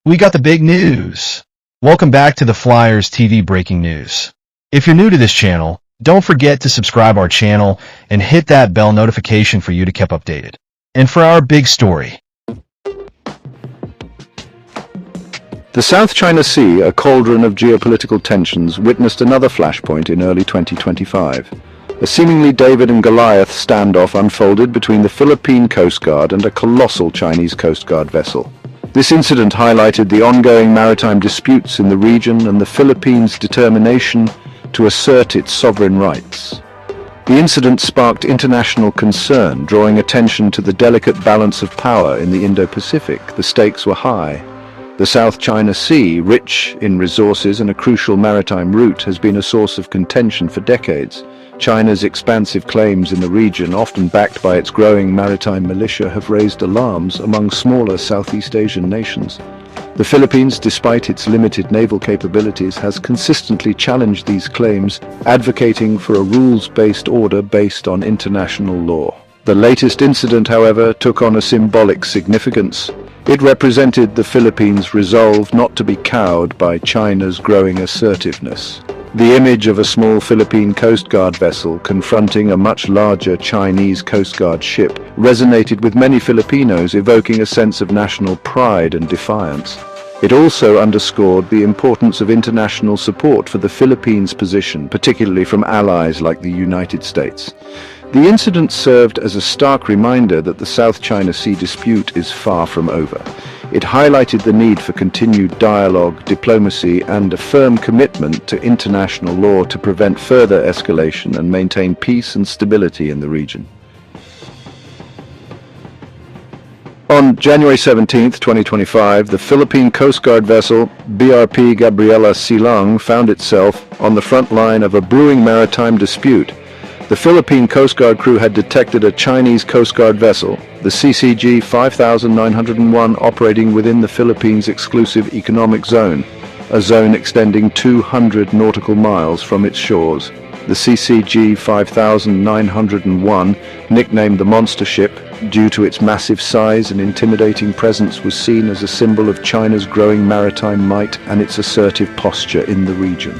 We got the big news. Welcome back to the Flyers TV Breaking News. If you're new to this channel, don't forget to subscribe our channel and hit that bell notification for you to keep updated. And for our big story. The South China Sea, a cauldron of geopolitical tensions, witnessed another flashpoint in early 2025. A seemingly David and Goliath standoff unfolded between the Philippine Coast Guard and a colossal Chinese Coast Guard vessel. This incident highlighted the ongoing maritime disputes in the region and the Philippines' determination to assert its sovereign rights. The incident sparked international concern, drawing attention to the delicate balance of power in the Indo-Pacific. The stakes were high. The South China Sea, rich in resources and a crucial maritime route, has been a source of contention for decades. China's expansive claims in the region, often backed by its growing maritime militia, have raised alarms among smaller Southeast Asian nations. The Philippines, despite its limited naval capabilities, has consistently challenged these claims, advocating for a rules-based order based on international law. The latest incident, however, took on a symbolic significance. It represented the Philippines' resolve not to be cowed by China's growing assertiveness. The image of a small Philippine Coast Guard vessel confronting a much larger Chinese Coast Guard ship resonated with many Filipinos, evoking a sense of national pride and defiance. It also underscored the importance of international support for the Philippines' position, particularly from allies like the United States. The incident served as a stark reminder that the South China Sea dispute is far from over. It highlighted the need for continued dialogue, diplomacy, and a firm commitment to international law to prevent further escalation and maintain peace and stability in the region. On January 17, 2025, the Philippine Coast Guard vessel BRP Gabriela Silang found itself on the front line of a brewing maritime dispute. The Philippine Coast Guard crew had detected a Chinese Coast Guard vessel, the CCG 𝙒𝙏𝙚𝙚 operating within the Philippines' exclusive economic zone, a zone extending 200 nautical miles from its shores. The CCG 𝙒𝙏𝙚𝙚, nicknamed the Monster Ship due to its massive size and intimidating presence, was seen as a symbol of China's growing maritime might and its assertive posture in the region.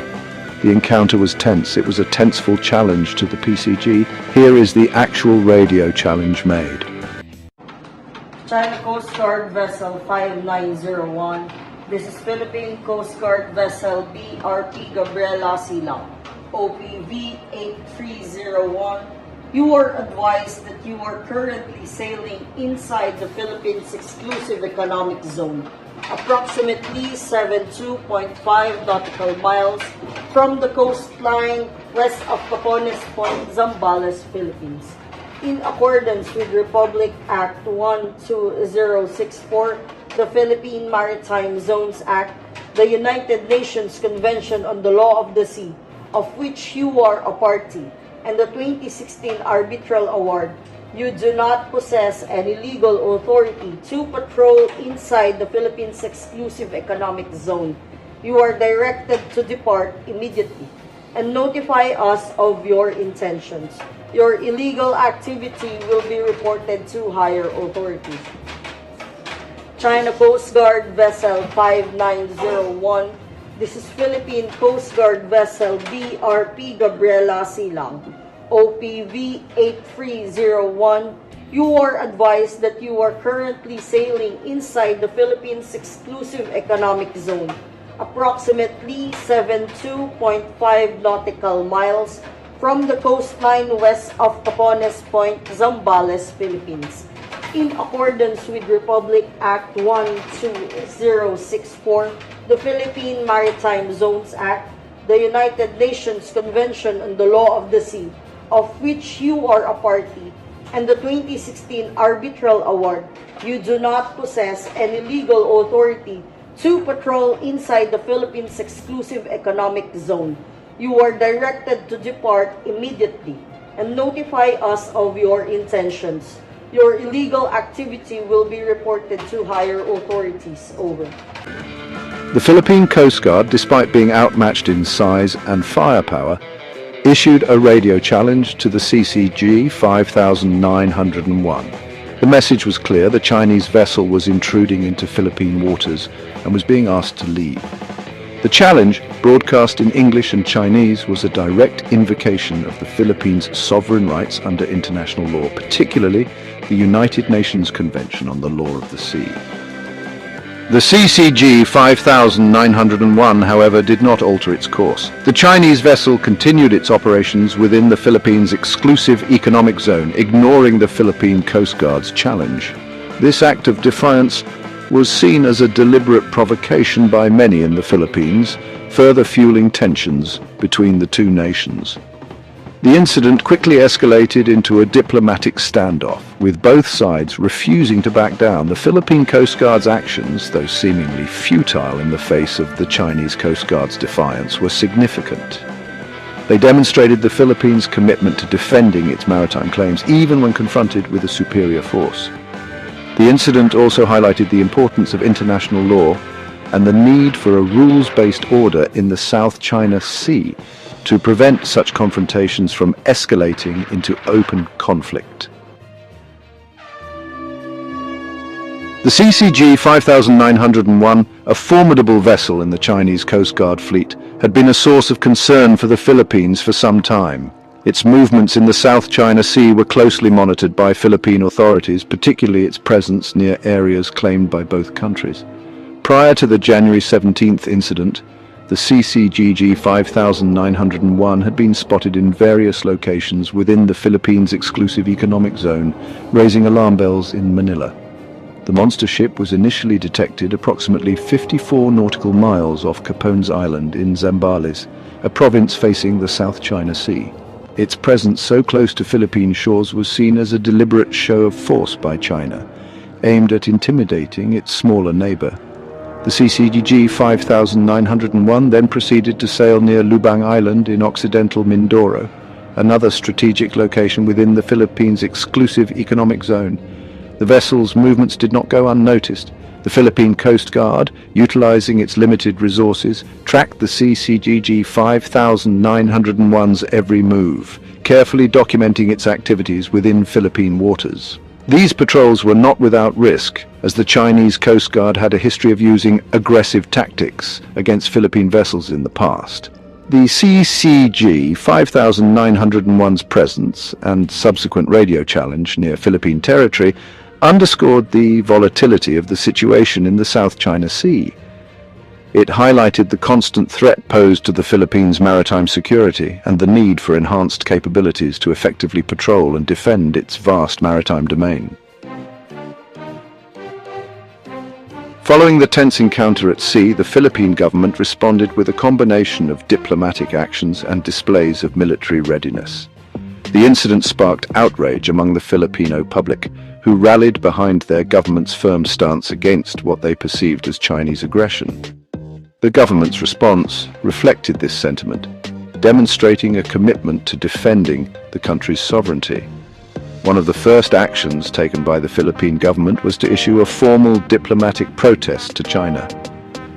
The encounter was tense. It was a tenseful challenge to the PCG. Here is the actual radio challenge made. China Coast Guard Vessel 5901. This is Philippine Coast Guard Vessel BRP Gabriela Silang, OPV 8301. You are advised that you are currently sailing inside the Philippines' exclusive economic zone, approximately 72.5 nautical miles from the coastline west of Capones Point, Zambales, Philippines. In accordance with Republic Act 12064, the Philippine Maritime Zones Act, the United Nations Convention on the Law of the Sea, of which you are a party, and the 2016 Arbitral Award, you do not possess any legal authority to patrol inside the Philippines' exclusive economic zone. You are directed to depart immediately and notify us of your intentions. Your illegal activity will be reported to higher authorities. China Coast Guard Vessel 5901. This is Philippine Coast Guard Vessel BRP Gabriela Silang, OPV 8301. You are advised that you are currently sailing inside the Philippines' exclusive economic zone, approximately 72.5 nautical miles from the coastline west of Capones Point, Zambales, Philippines. In accordance with Republic Act 12064, the Philippine Maritime Zones Act, the United Nations Convention on the Law of the Sea, of which you are a party, and the 2016 Arbitral Award, you do not possess any legal authority to patrol inside the Philippines' exclusive economic zone. You are directed to depart immediately and notify us of your intentions. Your illegal activity will be reported to higher authorities. Over. The Philippine Coast Guard, despite being outmatched in size and firepower, issued a radio challenge to the CCG 𝙒𝙏𝙚𝙚. The message was clear: the Chinese vessel was intruding into Philippine waters and was being asked to leave. The challenge, broadcast in English and Chinese, was a direct invocation of the Philippines' sovereign rights under international law, particularly the United Nations Convention on the Law of the Sea. The 𝙒𝙏𝙬𝙚 𝙒𝙏𝙚𝙚𝙬𝙚, however, did not alter its course. The Chinese vessel continued its operations within the Philippines' exclusive economic zone, ignoring the Philippine Coast Guard's challenge. This act of defiance was seen as a deliberate provocation by many in the Philippines, further fueling tensions between the two nations. The incident quickly escalated into a diplomatic standoff, with both sides refusing to back down. The Philippine Coast Guard's actions, though seemingly futile in the face of the Chinese Coast Guard's defiance, were significant. They demonstrated the Philippines' commitment to defending its maritime claims, even when confronted with a superior force. The incident also highlighted the importance of international law and the need for a rules-based order in the South China Sea to prevent such confrontations from escalating into open conflict. The 𝙒𝙏𝙬𝙚 𝙒𝙏𝙚𝙚𝙗, a formidable vessel in the Chinese Coast Guard fleet, had been a source of concern for the Philippines for some time. Its movements in the South China Sea were closely monitored by Philippine authorities, particularly its presence near areas claimed by both countries. Prior to the January 17th incident, the 𝙒𝙏𝙬𝙚 𝙒𝙏𝙚𝙗 had been spotted in various locations within the Philippines' exclusive economic zone, raising alarm bells in Manila. The monster ship was initially detected approximately 54 nautical miles off Capones Island in Zambales, a province facing the South China Sea. Its presence so close to Philippine shores was seen as a deliberate show of force by China, aimed at intimidating its smaller neighbor. The 𝙒𝙏𝙬𝙚 𝙒𝙏𝙚𝙗 then proceeded to sail near Lubang Island in occidental Mindoro, another strategic location within the Philippines' exclusive economic zone. The vessel's movements did not go unnoticed. The Philippine Coast Guard, utilizing its limited resources, tracked the 𝙒𝙏𝙬𝙚 𝙒𝙏𝙗 every move, carefully documenting its activities within Philippine waters. These patrols were not without risk, as the Chinese Coast Guard had a history of using aggressive tactics against Philippine vessels in the past. The 𝙒𝙏𝙬𝙚 𝙒𝙏𝙗's presence and subsequent radio challenge near Philippine territory underscored the volatility of the situation in the South China Sea. It highlighted the constant threat posed to the Philippines' maritime security and the need for enhanced capabilities to effectively patrol and defend its vast maritime domain. Following the tense encounter at sea, the Philippine government responded with a combination of diplomatic actions and displays of military readiness. The incident sparked outrage among the Filipino public, who rallied behind their government's firm stance against what they perceived as Chinese aggression. The government's response reflected this sentiment, demonstrating a commitment to defending the country's sovereignty. One of the first actions taken by the Philippine government was to issue a formal diplomatic protest to China.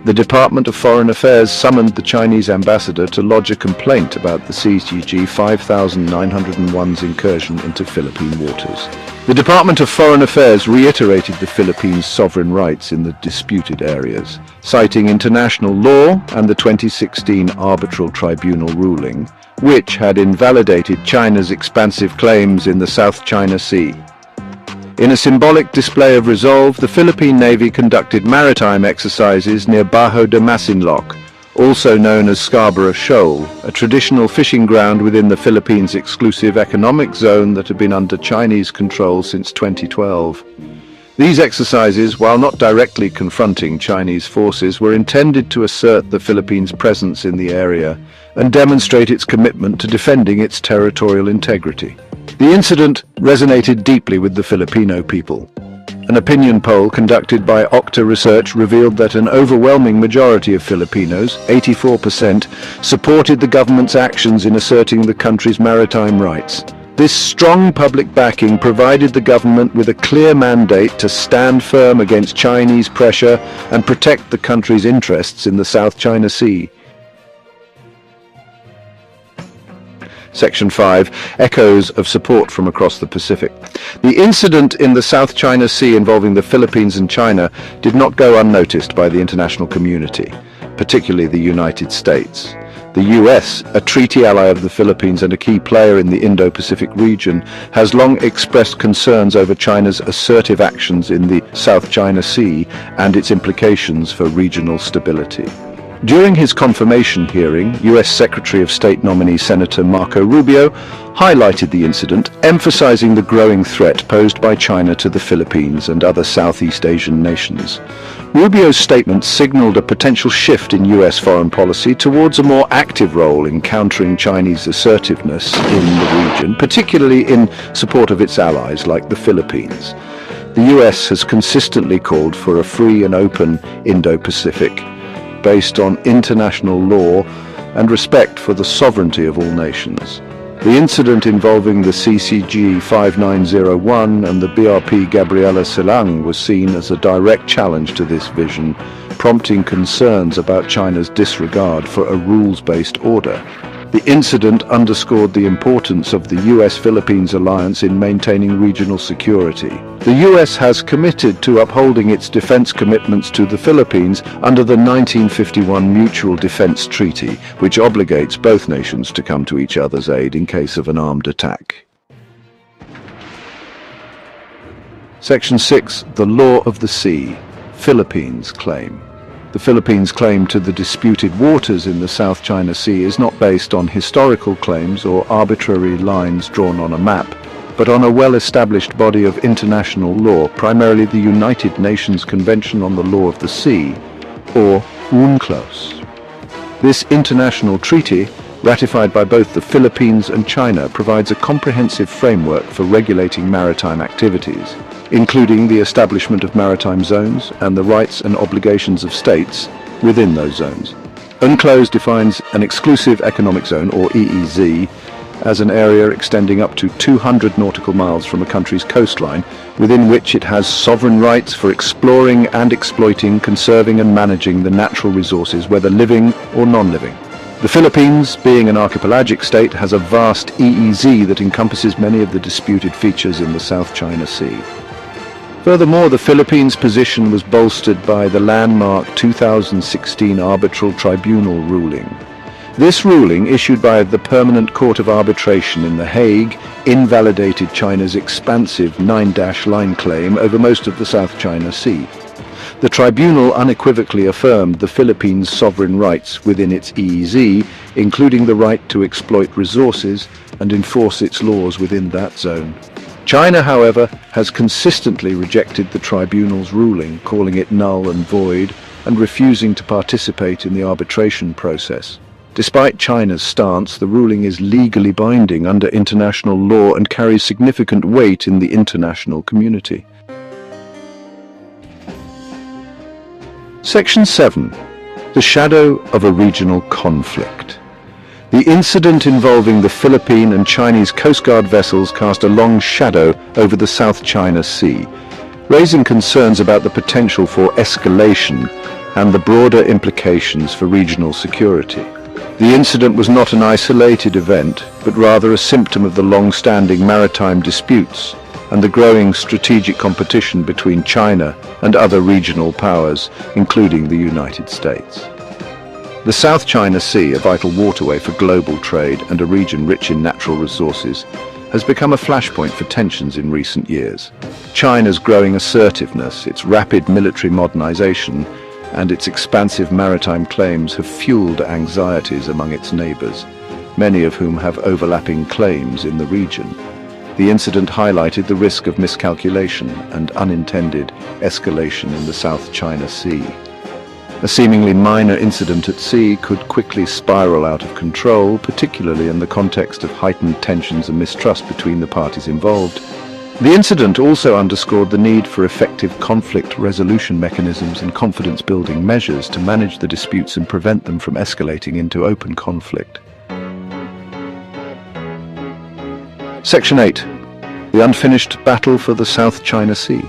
The Department of Foreign Affairs summoned the Chinese ambassador to lodge a complaint about the 𝙒𝙏𝙬𝙚 𝙒𝙏𝙗's incursion into Philippine waters. The Department of Foreign Affairs reiterated the Philippines' sovereign rights in the disputed areas, citing international law and the 2016 Arbitral Tribunal ruling, which had invalidated China's expansive claims in the South China Sea. In a symbolic display of resolve, the Philippine Navy conducted maritime exercises near Bajo de Masinloc, also known as Scarborough Shoal, a traditional fishing ground within the Philippines' exclusive economic zone that had been under Chinese control since 2012. These exercises, while not directly confronting Chinese forces, were intended to assert the Philippines' presence in the area and demonstrate its commitment to defending its territorial integrity. The incident resonated deeply with the Filipino people. An opinion poll conducted by Okta Research revealed that an overwhelming majority of Filipinos, 84%, supported the government's actions in asserting the country's maritime rights. This strong public backing provided the government with a clear mandate to stand firm against Chinese pressure and protect the country's interests in the South China Sea. Section 5. Echoes of support from across the Pacific. The incident in the South China Sea involving the Philippines and China did not go unnoticed by the international community, particularly the United States. The US, a treaty ally of the Philippines and a key player in the Indo-Pacific region, has long expressed concerns over China's assertive actions in the South China Sea and its implications for regional stability. During his confirmation hearing, US Secretary of State nominee Senator Marco Rubio highlighted the incident, emphasizing the growing threat posed by China to the Philippines and other Southeast Asian nations. Rubio's statement signaled a potential shift in US foreign policy towards a more active role in countering Chinese assertiveness in the region, particularly in support of its allies like the Philippines. The US has consistently called for a free and open Indo-Pacific, based on international law and respect for the sovereignty of all nations. The incident involving the CCG 5901 and the BRP Gabriela Silang was seen as a direct challenge to this vision, prompting concerns about China's disregard for a rules-based order. The incident underscored the importance of the US-Philippines alliance in maintaining regional security. The US has committed to upholding its defense commitments to the Philippines under the 1951 Mutual Defense Treaty, which obligates both nations to come to each other's aid in case of an armed attack. Section 6. The Law of the Sea. Philippines Claim. The Philippines' claim to the disputed waters in the South China Sea is not based on historical claims or arbitrary lines drawn on a map, but on a well-established body of international law, primarily the United Nations Convention on the Law of the Sea, or UNCLOS. This international treaty, ratified by both the Philippines and China, provides a comprehensive framework for regulating maritime activities, including the establishment of maritime zones and the rights and obligations of states within those zones. UNCLOS defines an exclusive economic zone, or EEZ, as an area extending up to 200 nautical miles from a country's coastline, within which it has sovereign rights for exploring and exploiting, conserving and managing the natural resources, whether living or non-living. The Philippines, being an archipelagic state, has a vast EEZ that encompasses many of the disputed features in the South China Sea. Furthermore, the Philippines' position was bolstered by the landmark 2016 Arbitral Tribunal ruling. This ruling, issued by the Permanent Court of Arbitration in The Hague, invalidated China's expansive 9-dash line claim over most of the South China Sea. The tribunal unequivocally affirmed the Philippines' sovereign rights within its EEZ, including the right to exploit resources and enforce its laws within that zone. China, however, has consistently rejected the tribunal's ruling, calling it null and void, and refusing to participate in the arbitration process. Despite China's stance, the ruling is legally binding under international law and carries significant weight in the international community. Section 7. The Shadow of a Regional Conflict. The incident involving the Philippine and Chinese Coast Guard vessels cast a long shadow over the South China Sea, raising concerns about the potential for escalation and the broader implications for regional security. The incident was not an isolated event, but rather a symptom of the long-standing maritime disputes and the growing strategic competition between China and other regional powers, including the United States. The South China Sea, a vital waterway for global trade and a region rich in natural resources, has become a flashpoint for tensions in recent years. China's growing assertiveness, its rapid military modernization, and its expansive maritime claims have fueled anxieties among its neighbors, many of whom have overlapping claims in the region. The incident highlighted the risk of miscalculation and unintended escalation in the South China Sea. A seemingly minor incident at sea could quickly spiral out of control, particularly in the context of heightened tensions and mistrust between the parties involved. The incident also underscored the need for effective conflict resolution mechanisms and confidence-building measures to manage the disputes and prevent them from escalating into open conflict. Section 8. The Unfinished Battle for the South China Sea.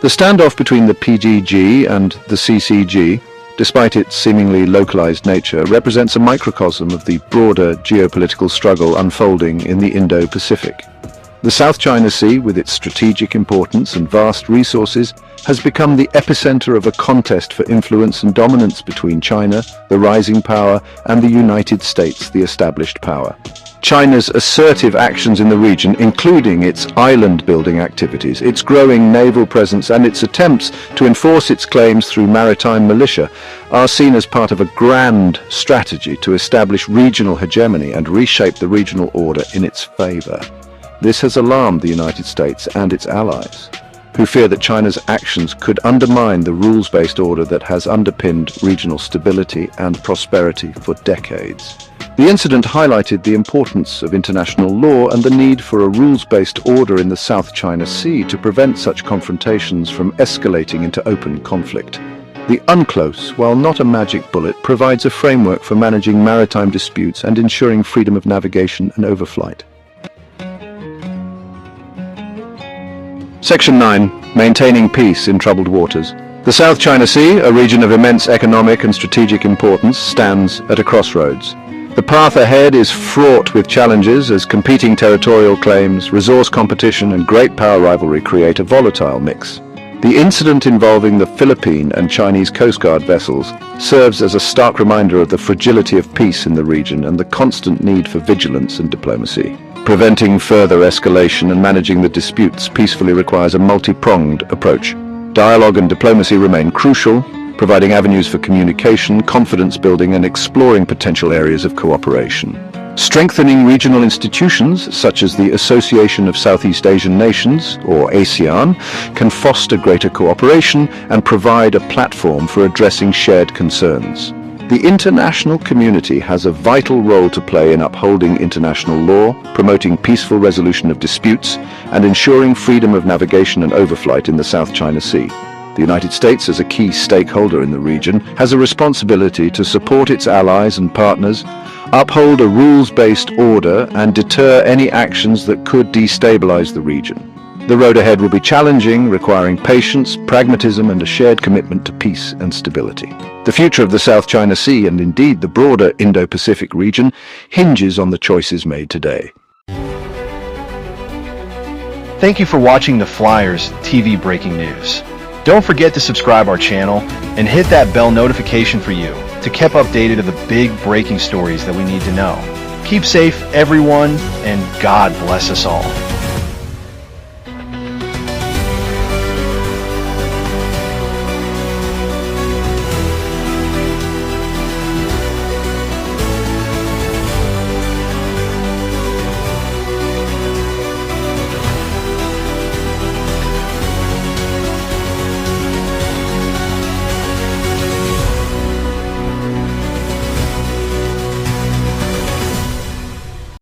The standoff between the PGG and the CCG, despite its seemingly localized nature, represents a microcosm of the broader geopolitical struggle unfolding in the Indo-Pacific. The South China Sea, with its strategic importance and vast resources, has become the epicenter of a contest for influence and dominance between China, the rising power, and the United States, the established power. China's assertive actions in the region, including its island-building activities, its growing naval presence, and its attempts to enforce its claims through maritime militia, are seen as part of a grand strategy to establish regional hegemony and reshape the regional order in its favor. This has alarmed the United States and its allies, who fear that China's actions could undermine the rules-based order that has underpinned regional stability and prosperity for decades. The incident highlighted the importance of international law and the need for a rules-based order in the South China Sea to prevent such confrontations from escalating into open conflict. The UNCLOS, while not a magic bullet, provides a framework for managing maritime disputes and ensuring freedom of navigation and overflight. Section 9. Maintaining peace in troubled waters. The South China Sea, a region of immense economic and strategic importance, stands at a crossroads. The path ahead is fraught with challenges as competing territorial claims, resource competition, and great power rivalry create a volatile mix. The incident involving the Philippine and Chinese Coast Guard vessels serves as a stark reminder of the fragility of peace in the region and the constant need for vigilance and diplomacy. Preventing further escalation and managing the disputes peacefully requires a multi-pronged approach. Dialogue and diplomacy remain crucial, providing avenues for communication, confidence building, and exploring potential areas of cooperation. Strengthening regional institutions, such as the Association of Southeast Asian Nations, or ASEAN, can foster greater cooperation and provide a platform for addressing shared concerns. The international community has a vital role to play in upholding international law, promoting peaceful resolution of disputes, and ensuring freedom of navigation and overflight in the South China Sea. The United States, as a key stakeholder in the region, has a responsibility to support its allies and partners, uphold a rules-based order, and deter any actions that could destabilize the region. The road ahead will be challenging, requiring patience, pragmatism, and a shared commitment to peace and stability. The future of the South China Sea, and indeed the broader Indo-Pacific region, hinges on the choices made today. Thank you for watching the Flyers TV breaking news. Don't forget to subscribe our channel and hit that bell notification for you to keep updated of the big breaking stories that we need to know. Keep safe, everyone, and God bless us all.